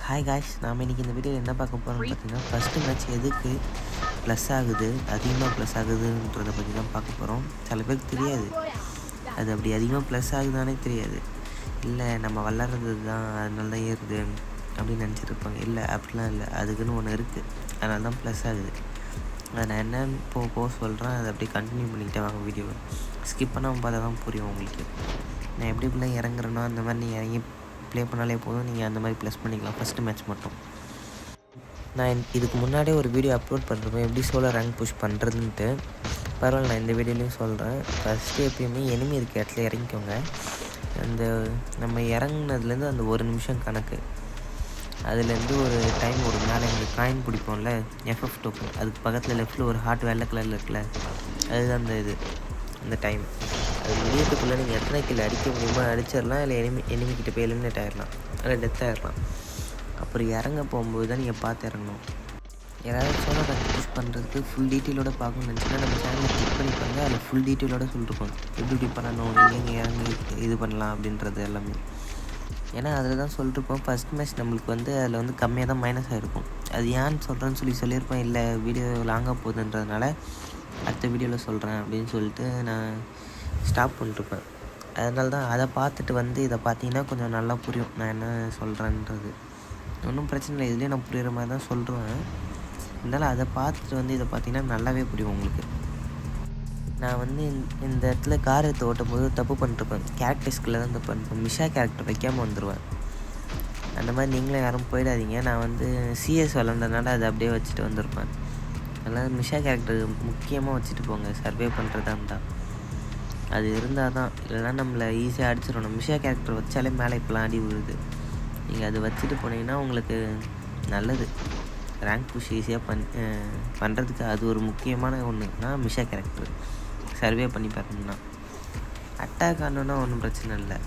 Hi guys, நாம் இன்றைக்கி இந்த வீடியோவில் என்ன பார்க்க போகிறோம்னு பார்த்தீங்கன்னா, ஃபஸ்ட்டு மேட்ச் எதுக்கு ப்ளஸ் ஆகுது, அதிகமாக ப்ளஸ் ஆகுதுன்றதை பற்றி தான் பார்க்க போகிறோம். சில பேருக்கு தெரியாது, அது அப்படி அதிகமாக ப்ளஸ் ஆகுதானே தெரியாது. இல்லை நம்ம விளாட்றது தான் அதனால தான் ஏறுது அப்படின்னு நினச்சிருப்பாங்க. இல்லை அப்படிலாம் இல்லை, அதுக்குன்னு ஒன்று இருக்குது, அதனால தான் ப்ளஸ் ஆகுது. அதை நான் என்னன்னு போக சொல்கிறேன், அதை அப்படியே கண்டினியூ பண்ணிக்கிட்டே வாங்க. வீடியோவை ஸ்கிப் பண்ணாமல் பார்த்தா தான் புரியும் உங்களுக்கு. நான் எப்படி இப்படிலாம் இறங்குறேனோ அந்த மாதிரி நீங்கள் இறங்கி ப்ளே பண்ணாலே போதும், நீங்கள் அந்த மாதிரி ப்ளஸ் பண்ணிக்கலாம் ஃபஸ்ட்டு மேட்ச் மட்டும். நான் இதுக்கு முன்னாடியே ஒரு வீடியோ அப்லோட் பண்ணுறேன், எப்படி சோலோ ரேங்க் புஷ் பண்ணுறதுன்ட்டு. பரவாயில்ல, நான் இந்த வீடியோலையும் சொல்கிறேன். ஃபஸ்ட்டு எப்பயுமே எனிமி இருக்க இடத்துல இறங்கிக்கோங்க. அந்த நம்ம இறங்குனதுலேருந்து அந்த 1 நிமிஷம் கணக்கு, அதுலேருந்து ஒரு டைம் ஒரு மேலே எங்களுக்கு காயின் பிடிப்போம்ல, எஃப்எஃப் டோக்கன், அதுக்கு பக்கத்தில் லெஃப்ட்டில் ஒரு ஹார்ட் வெள்ளை கலரில் இருக்குல்ல, அதுதான் அந்த டைம். அது முடியறதுக்குள்ளே நீங்கள் எத்தனை கிலோ அடிக்க முடியுமோ அடிச்சிடலாம், இல்லை எனிமிக்கிட்ட போய் எலிமினேட் ஆகிடலாம், இல்லை டெத் ஆகிடலாம். அப்புறம் இறங்க போகும்போது தான் நீங்கள் பார்த்து இறங்கணும். யாராவது சோலோ ரேங்க் புஷ் பண்ணுறதுக்கு ஃபுல் டீட்டெயிலோடு பார்க்கணும்னு நினச்சின்னா நம்ம சேனலை கிளிக் பண்ணிப்பாங்க. அதில் ஃபுல் டீட்டெயிலோடு சொல்லிருக்கோம், எப்படி பண்ணணும், எங்கே இறங்கி இது பண்ணலாம் அப்படின்றது எல்லாமே. ஏன்னா அதில் தான் சொல்லிருப்போம். ஃபஸ்ட் மேட்ச் நம்மளுக்கு அதில் கம்மியாக தான் மைனஸ் ஆகிருக்கும். அது ஏன்னு சொல்கிறேன்னு சொல்லியிருப்பேன். இல்லை வீடியோ லாங்காக போகுதுன்றதுனால அடுத்த வீடியோவில் சொல்கிறேன் அப்படின்னு சொல்லிட்டு நான் ஸ்டாப் பண்ணிருப்பேன். அதனால தான் அதை பார்த்துட்டு இதை பார்த்தீங்கன்னா கொஞ்சம் நல்லா புரியும் நான் என்ன சொல்கிறேன்றது. ஒன்றும் பிரச்சனை இல்லை, இதுலேயே நான் புரிகிற மாதிரி தான் சொல்கிறேன். இருந்தாலும் அதை பார்த்துட்டு இதை பார்த்தீங்கன்னா நல்லாவே புரியும் உங்களுக்கு. நான் இந்த இடத்துல கார் எடுத்து ஓட்டும் போது தப்பு பண்ணிருப்பேன். கேரக்டர்ஸ்குள்ளே தான் தப்பு பண்ணிருப்பேன். மிஷா கேரக்டர் வைக்காமல் வந்துடுவேன். அந்த மாதிரி நீங்களும் யாரும் போயிடாதீங்க. நான் சிஎஸ் விளாண்டதுனால அதை அப்படியே வச்சுட்டு வந்திருப்பேன். அதனால் மிஷா கேரக்டர் முக்கியமாக வச்சுட்டு போங்க, சர்வே பண்ணுறதா இருந்தால். அது இருந்தால் தான், இல்லைனா நம்மளை ஈஸியாக அடிச்சிடணும். மிஷா கேரக்டர் வச்சாலே மேலே இப்போலாம் அடி விழுது. நீங்கள் அது வச்சுட்டு போனீங்கன்னா உங்களுக்கு நல்லது. ரேங்க் புஷ் ஈஸியாக பண்ணுறதுக்கு அது ஒரு முக்கியமான ஒன்றுனா மிஷா கேரக்டர் சர்வே பண்ணி பண்ணணும்னா. அட்டாக் ஆனோன்னா ஒன்றும் பிரச்சனை இல்லை,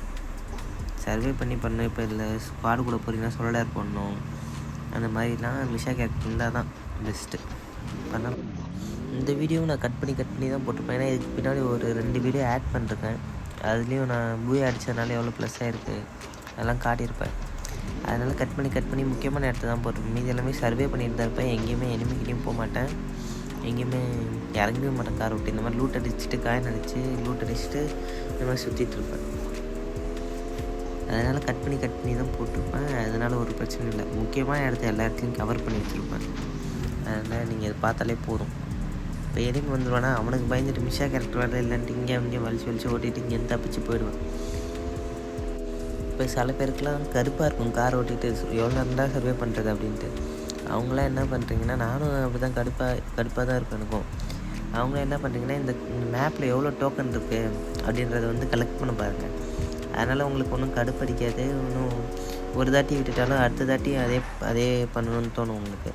சர்வே பண்ணி பண்ணணும். இப்போ இல்லை ஸ்குவாடு கூட போகிறீங்கன்னா சோல்டர் பண்ணணும், அந்த மாதிரிலாம் மிஷா கேரக்டர் இருந்தால் தான் பெஸ்ட்டு பண்ணலாம். இந்த வீடியோவும் நான் கட் பண்ணி தான் போட்டிருப்பேன். ஏன்னா இதுக்கு பின்னாடி ஒரு 2 வீடியோ ஆட் பண்ணிருக்கேன். அதுலேயும் நான் பூயை அடித்ததுனால எவ்வளோ ப்ளஸ் ஆகிருக்கு அதெல்லாம் காட்டியிருப்பேன். அதனால் கட் பண்ணி முக்கியமான இடத்த தான் போட்டிருப்பேன். மீதி எல்லாமே சர்வே பண்ணிட்டு தான் இருப்பேன். எங்கேயுமே எனிமிக்கிட்டையும் போக மாட்டேன், எங்கேயுமே இறங்கவே மாட்டேன். கார் விட்டு இந்த மாதிரி லூட் அடிச்சுட்டு காயின் அடித்து லூட் அடிச்சுட்டு இந்த மாதிரி சுற்றிட்டு இருப்பேன். அதனால் கட் பண்ணி தான் போட்டிருப்பேன். அதனால் ஒரு பிரச்சனை இல்லை. முக்கியமான இடத்த எல்லா இடத்துலையும் கவர் பண்ணி வச்சுருப்பேன். அதனால் நீங்கள் அதை பார்த்தாலே போதும். இப்போ எனிமி வந்துடுவானா அவனுக்கு பயந்துட்டு மிஷா கேரக்டர் வரல இல்லைன்ட்டு இங்கேயும் வலிச்சு ஓட்டிட்டு இங்கேருந்து தப்பிச்சு போயிடுவான். இப்போ சில பேருக்குலாம் கருப்பாக இருக்கும் கார் ஓட்டிகிட்டு எவ்வளோ நேரம் தான் சர்வே பண்ணுறது அப்படின்ட்டு. அவங்களாம் என்ன பண்ணுறீங்கன்னா, நானும் அப்படி தான் கடுப்பாக தான் இருப்பேன் எனக்கும். அவங்க என்ன பண்ணுறீங்கன்னா, இந்த மேப்பில் எவ்வளோ டோக்கன் இருக்குது அப்படின்றத கலெக்ட் பண்ண பாருங்கள். அதனால் உங்களுக்கு ஒன்றும் கடுப்படிக்காது. இன்னும் ஒரு தாட்டி விட்டுட்டாலும் அடுத்த தாட்டி அதே பண்ணணும்னு தோணும் உங்களுக்கு.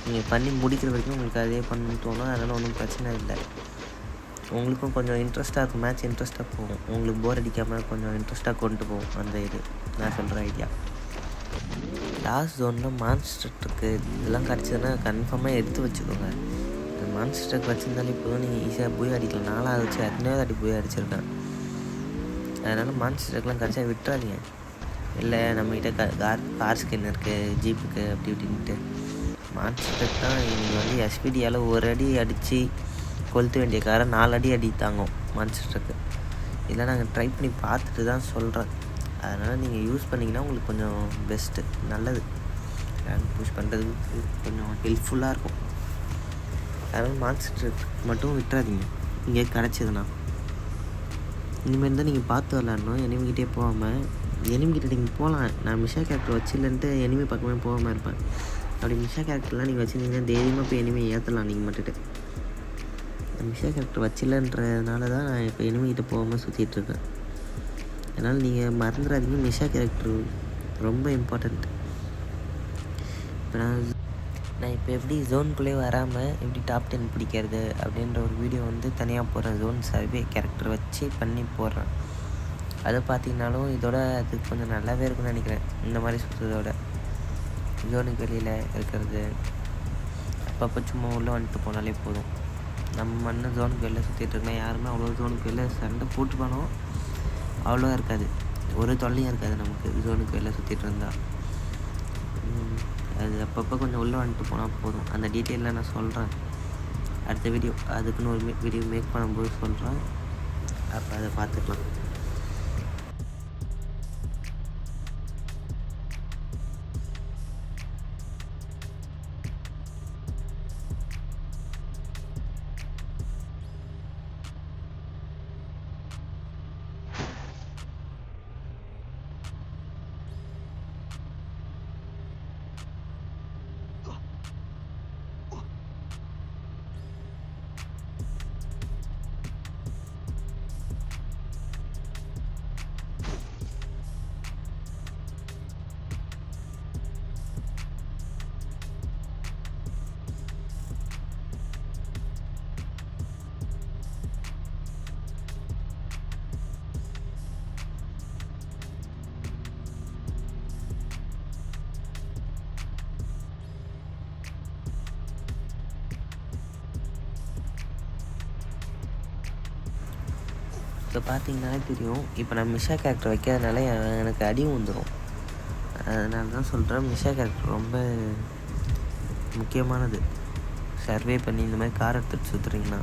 நீங்கள் பண்ணி முடிக்கிற வரைக்கும் உங்களுக்கு அதே பண்ணணும்னு தோணும். அதனால் ஒன்றும் பிரச்சனை இல்லை. உங்களுக்கும் கொஞ்சம் இன்ட்ரெஸ்ட்டாக இருக்கும், மேட்ச் இன்ட்ரெஸ்ட்டாக போகும். உங்களுக்கு போர் அடிக்காமல் கொஞ்சம் இன்ட்ரெஸ்ட்டாக கொண்டு போகும் அந்த இது நான் சொல்கிற ஐடியா. லாஸ்ட் ஜோனில் மான்ஸ்டர் இருக்குது, இதெல்லாம் கிடச்சதுன்னா கன்ஃபார்மாக எடுத்து வச்சுக்கோங்க. அந்த மான்ஸ்டருக்கு வச்சுருந்தாலே இப்போதும் நீங்கள் ஈஸியாக போய் அடிக்கலாம். 4வது வச்சு 8வது அடி போய் அடிச்சிருக்கேன். அதனால் மான்ஸ்டருக்குலாம் கிடச்சா விட்டுறாதீங்க. இல்லை நம்மகிட்ட கார் ஸ்கின் இருக்குது, ஜீப்புக்கு அப்படி இப்படின்ட்டு. மான்ஸ்டருக்கு தான் நீங்கள் எஸ்பிடியால் ஒரு அடி அடித்து கொளுத்த வேண்டிய காரை 4 அடி அடித்தாங்க மான்ஸ்டருக்கு. இதெல்லாம் நாங்கள் ட்ரை பண்ணி பார்த்துட்டு தான் சொல்கிறேன். அதனால் நீங்கள் யூஸ் பண்ணிங்கன்னா உங்களுக்கு கொஞ்சம் பெஸ்ட்டு, நல்லது. ரேங்க் புஷ் பண்ணுறதுக்கு கொஞ்சம் ஹெல்ப்ஃபுல்லாக இருக்கும். அதனால் மான்ஸ்டருக்கு மட்டும் விட்டுறாதீங்க. இங்கே கிடச்சிதுண்ணா இனிமேல் தான் நீங்கள் பார்த்து விளாட்ணும். எனிமிக்கிட்டே போகாமல், எனிமிக்கிட்ட நீங்கள் போகலாம். நான் மிஷா கேரக்டர் வச்சில்லன்ட்டு எனிமி பக்கமே போகாமல் இருப்பேன். அப்படி மிஷா கேரக்டர்லாம் நீங்கள் வச்சுருந்தீங்கன்னா தைரியமாக போய் எனிமே ஏற்றலாம் நீங்கள் மட்டுட்டு. மிஷா கேரக்டர் வச்சில்லன்றதுனால தான் நான் இப்போ எனிமிக்கிட்ட போகாமல் சுற்றிட்டுருக்கேன். அதனால் நீங்கள் மறந்துடாதீங்க, மிஷா கேரக்டர் ரொம்ப இம்பார்ட்டண்ட். இப்போ நான் இப்போ எப்படி ஜோனுக்குள்ளே வராமல் எப்படி டாப் 10 பிடிக்கிறது அப்படின்ற ஒரு வீடியோ தனியாக போடுறேன். ஜோன் சர்வே கேரக்டர் வச்சு பண்ணி போடுறேன். அதை பார்த்தீங்கன்னாலும் இதோட அது கொஞ்சம் நல்லாவே இருக்குன்னு நினைக்கிறேன். இந்த மாதிரி சுற்றுறதோட ஜோனுக்கு வெளியில் இருக்கிறது அப்பப்போ சும்மா உள்ளே வந்துட்டு போனாலே போதும். நம்ம ஜோனுக்கு வெளில சுற்றிட்டு இருக்கோம். யாருமே அவ்வளோ ஜோனுக்கு வெளில சண்டை போட்டுப்பானோ அவ்வளோ இருக்காது, ஒரு தொல்லையும் இருக்காது நமக்கு ஜோனுக்கு வெளில சுற்றிட்டு இருந்தால். அப்பப்போ கொஞ்சம் உள்ளே வந்துட்டு போனால் போதும். அந்த டீட்டெயிலில் நான் சொல்கிறேன் அடுத்த வீடியோ, அதுக்குன்னு ஒரு வீடியோ மேக் பண்ணும்போது சொல்கிறேன். அப்போ அதை பார்த்துக்கலாம். இப்போ பார்த்தீங்கனாலே தெரியும். இப்போ நான் மிஷா கேரக்டர் வைக்கிறதுனால எனக்கு அடி வந்துடும். அதனால தான் சொல்கிறேன், மிஷா கேரக்டர் ரொம்ப முக்கியமானது. சர்வே பண்ணி இந்த மாதிரி கார் எடுத்துகிட்டு சுற்றுறீங்கன்னா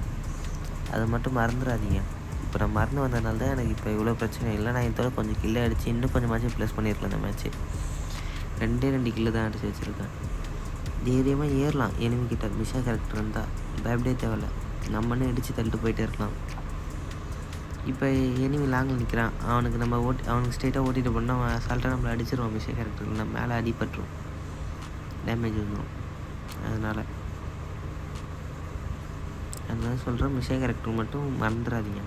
அதை மட்டும் மறந்துடாதீங்க. இப்போ நான் மறந்து வந்ததுனால தான் எனக்கு இப்போ இவ்வளோ பிரச்சனை இல்லை. நான் இதோட கொஞ்சம் கில்லை அடித்து இன்னும் கொஞ்சமாச்சும் ப்ளஸ் பண்ணியிருக்கலாம். இந்த மேட்ச்சு 2 கில்லு தான் அடித்து வச்சுருக்கேன். தைரியமாக ஏறலாம் எனிமிக்கிட்ட. மிஷா கேரக்டர் இருந்தால் பயப்படே தேவையில்ல, நம்மன்னு இடித்து தள்ளிட்டு போயிட்டே இருக்கலாம். இப்போ எனிமி லாங்கில் நிற்கிறான், அவனுக்கு நம்ம அவனுக்கு ஸ்ட்ரெயிட்டாக ஓட்டிகிட்டு போனால் அவன் அசால்ட்டாக நம்மளை அடிச்சிருவான். மிஷா கேரக்டர் நம்ம மேலே அடிபட்டுரும், டேமேஜ் வந்துடும். அதனால் சொல்கிறேன், மிஷா கேரக்டர் மட்டும் மறந்துடாதீங்க.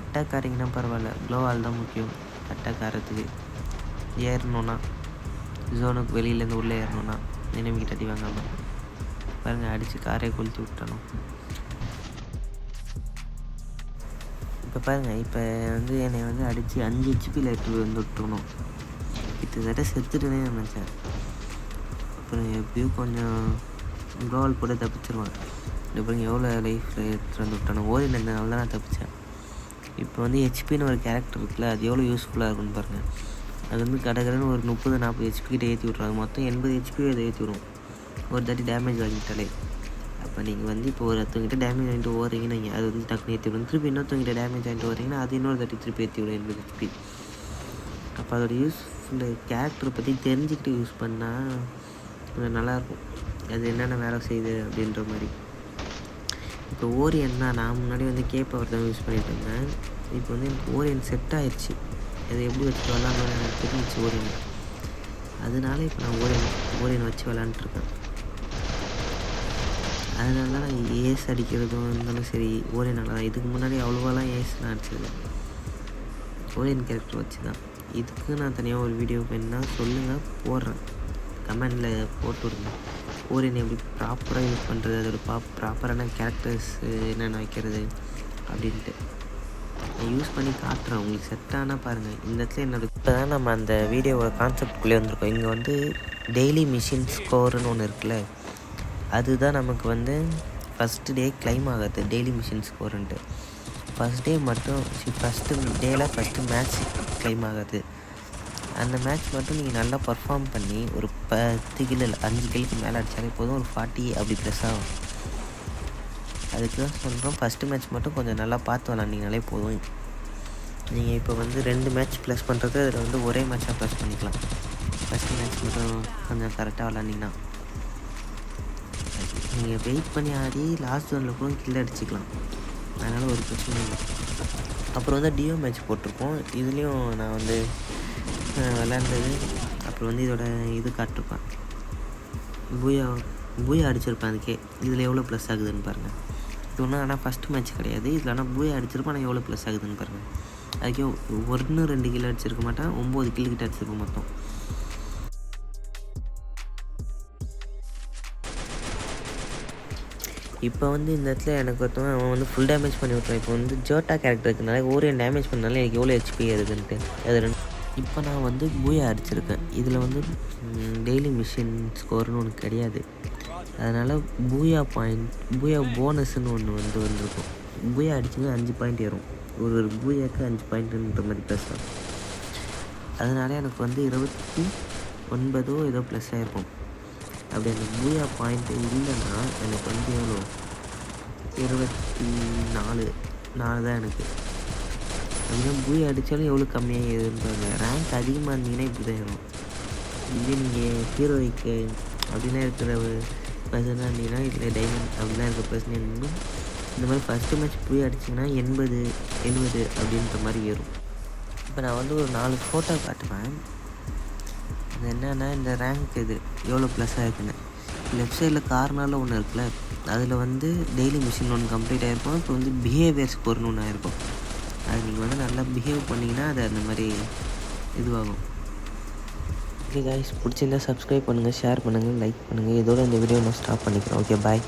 அட்டாக் ஆறிங்கன்னா பரவாயில்ல, க்ளோவால் தான் முக்கியம். அட்டாக் ஆகிறதுக்கு ஏறணுன்னா, ஜோனுக்கு வெளியிலேருந்து உள்ளே ஏறணுன்னா எனிமிக்கிட்ட அடி வாங்காமல் பாருங்கள், அடித்து காரை கொளுத்தி விட்டணும். இப்போ பாருங்கள், இப்போ என்னை அடித்து 5 ஹெச்பியில் எடுத்து விட்டுருணும். கிட்டத்தட்ட செத்துட்டுனே நினச்சேன். அப்புறம் எப்படியும் கொஞ்சம் க்ளோவால் போட்டு தப்பிச்சிருவான். இப்போ எவ்வளோ லைஃப்பில் எடுத்துகிட்டு விட்டணும். ஓரில் இருந்தனால தான் நான் தப்பித்தேன். இப்போ ஹெச்பின்னு ஒரு கேரக்டர் இருக்குல்ல, அது எவ்வளோ யூஸ்ஃபுல்லாக இருக்குன்னு பாருங்கள். அது கடகடன்னு ஒரு 30-40 ஹெச்பி கிட்ட ஏற்றி விட்ருவாங்க. மொத்தம் 80 ஹெச்பி அதை ஏற்றி விடும் ஒரு தாட்டி டேமேஜ் வாங்கிட்டாலே. அப்போ நீங்கள் இப்போ ஒருத்தவங்கிட்ட டேமேஜ் வாங்கிட்டு ஓடுறீங்கன்னு அது டக்குனு ஏற்றி விடும். திருப்பி இன்னொருத்தவங்கிட்ட டேமேஜ் வாங்கிட்டு வரீங்கன்னா அது இன்னொரு தாட்டி திருப்பி ஏற்றி விடும் 80 ஹெச்பி. அப்போ அதோட யூஸ்ஃபுல்லு கேரக்டரை பற்றி தெரிஞ்சுக்கிட்டு யூஸ் பண்ணால் கொஞ்சம் நல்லாயிருக்கும். அது என்னென்ன வேலை செய்யுது அப்படின்ற மாதிரி. இப்போ ஓரியன் தான், நான் முன்னாடி கேப்பவர் தான் யூஸ் பண்ணிட்டு இருந்தேன். இப்போ எனக்கு ஓரியன் செட் ஆயிடுச்சு. அதை எப்படி வச்சுட்டு விளாட்ணுன்னு எனக்கு தெரிஞ்சிச்சு ஓரியன். அதனால இப்போ நான் ஓரியன் வச்சு விளாண்டுருக்கேன். அதனால தான் நான் ஏஸ் அடிக்கிறதும் இருந்தாலும் சரி ஓரியனால தான். இதுக்கு முன்னாடி அவ்வளோவாலாம் ஏஸ்லாம் அடிச்சது ஓரியன் கேரக்டர் வச்சு தான். இதுக்கு நான் தனியாக ஒரு வீடியோ வேணுன்னா சொல்லுங்கள், போடுறேன், கமெண்டில் போட்டு விடுங்க. ஓரியன் எப்படி ப்ராப்பராக யூஸ் பண்ணுறது, அதோட ப்ராப்பரான கேரக்டர்ஸ் என்னென்ன வைக்கிறது அப்படின்ட்டு நான் யூஸ் பண்ணி காட்டுறேன். உங்களுக்கு செட் ஆனால் பாருங்கள். இந்த இடத்துல என்னோட இப்போ தான் நம்ம அந்த வீடியோவோட கான்செப்ட்குள்ளே வந்திருக்கோம். இங்கே டெய்லி மிஷின் ஸ்கோருன்னு ஒன்று இருக்குல்ல, அதுதான் நமக்கு ஃபஸ்ட்டு டே கிளைம் ஆகாது. டெய்லி மிஷின் ஸ்கோருன்ட்டு ஃபஸ்ட் டே மட்டும் ஃபஸ்ட்டு டேயில் ஃபஸ்ட்டு மேட்ச் கிளைம் ஆகாது. அந்த மேட்ச் மட்டும் நீங்கள் நல்லா பர்ஃபார்ம் பண்ணி ஒரு 10 கிலோ 5 கிலோக்கு மேலே அடித்தாலே போதும், ஒரு 40 அப்படி ப்ளஸ் ஆகும். அதுக்கு தான் சொல்கிறோம், ஃபஸ்ட்டு மேட்ச் மட்டும் கொஞ்சம் நல்லா பார்த்து விளாண்டிங்கனாலே போதும். நீங்கள் இப்போ 2 மேட்ச் ப்ளஸ் பண்ணுறது அதில் ஒரே மேட்சாக ப்ளஸ் பண்ணிக்கலாம். ஃபஸ்ட்டு மேட்ச் மட்டும் கொஞ்சம் கரெக்டாக விளாண்டிங்கன்னா நீங்கள் வெயிட் பண்ணி ஆடி லாஸ்ட் ஜோனில் கூட கில் அடிச்சிக்கலாம். அதனால் ஒரு பிரச்சனை இல்லை. அப்புறம் டியோ மேட்ச் போட்டிருப்போம். இதுலேயும் நான் விளாண்டது. அப்புறம் இதோட இது காட்டிருப்பேன், பூயா அடிச்சிருப்பேன். அதுக்கே இதில் எவ்வளோ ப்ளஸ் ஆகுதுன்னு பாருங்கள். இது ஒன்றும் ஆனால் ஃபஸ்ட்டு மேட்ச் கிடையாது. இதில் ஆனால் பூயா அடிச்சிருப்பேன். ஆனால் எவ்வளோ ப்ளஸ் ஆகுதுன்னு பாருங்கள். அதுக்கே 1-2 கிலோ அடிச்சிருக்க மாட்டேன், 9 கிலோ கிட்ட அடிச்சிருப்பேன் மொத்தம். இப்போ இந்த இடத்துல எனக்கு அவன் ஃபுல் டேமேஜ் பண்ணி விட்றான். இப்போ ஜோட்டா கேரக்டர் இருக்கிறனால ஓரியன் டேமேஜ் பண்ணாலும் எனக்கு எவ்வளோ ஹெச்பி ஏறுதுன்ட்டு அது இப்போ நான் பூயா அடிச்சிருக்கேன். இதில் டெய்லி மிஷின் ஸ்கோர்னு ஒன்று கிடையாது. அதனால் பூயா போனஸ்ன்னு ஒன்று வந்திருக்கும். பூயா அடிச்சுன்னா 5 பாயிண்ட் ஏறும். ஒரு பூயாவுக்கு 5 பாயிண்ட்டுன்ற மாதிரி ப்ளஸ் ஆகும். அதனால எனக்கு 29 ஏதோ ப்ளஸ் ஆகிருக்கும். அப்படி அந்த பூயா பாயிண்ட்டு இல்லைன்னா எனக்கு வந்து எவ்வளோ 24 தான் எனக்கு. அப்படின்னா பூயா அடித்தாலும் எவ்வளோ கம்மியாக ஏதுன்றாங்க. ரேங்க் அதிகமாக இருந்தீங்கன்னா இப்படி தான் இருக்கும். இதே நீங்கள் ஹீரோய்க்கு அப்படிலாம் இருக்கிற பர்சனாக இருந்தீங்கன்னா இதில் டைமண்ட் அப்படிலாம் இருக்கிற பர்சன் இருந்தீங்கன்னா இந்த மாதிரி ஃபஸ்ட்டு மேட்ச் போய் அடிச்சிங்கன்னா 80 70 அப்படின்ற மாதிரி ஏறும். இப்போ நான் வந்து ஒரு 4 ஃபோட்டோ காட்டுவேன். அது என்னென்னா இந்த ரேங்க் இது எவ்வளோ ப்ளஸ் ஆகிருக்குன்னு. லெஃப்ட் சைடில் கார்னரில் ஒன்று இருக்குல்ல, அதில் வந்து டெய்லி மிஷின் ஒன்று கம்ப்ளீட் ஆகிருக்கும். இப்போ வந்து பிஹேவியர் ஸ்கோர்னு ஒன்று ஆகிருக்கும். அது நீங்கள் வந்து நல்லா பிஹேவ் பண்ணிங்கன்னா அது அந்த மாதிரி இதுவாகும். ஓகே காய்ஸ், பிடிச்சிருந்தா சப்ஸ்கிரைப் பண்ணுங்கள், ஷேர் பண்ணுங்கள், லைக் பண்ணுங்கள். இதோட இந்த வீடியோ நான் ஸ்டாப் பண்ணிக்கிறேன். ஓகே, பாய்.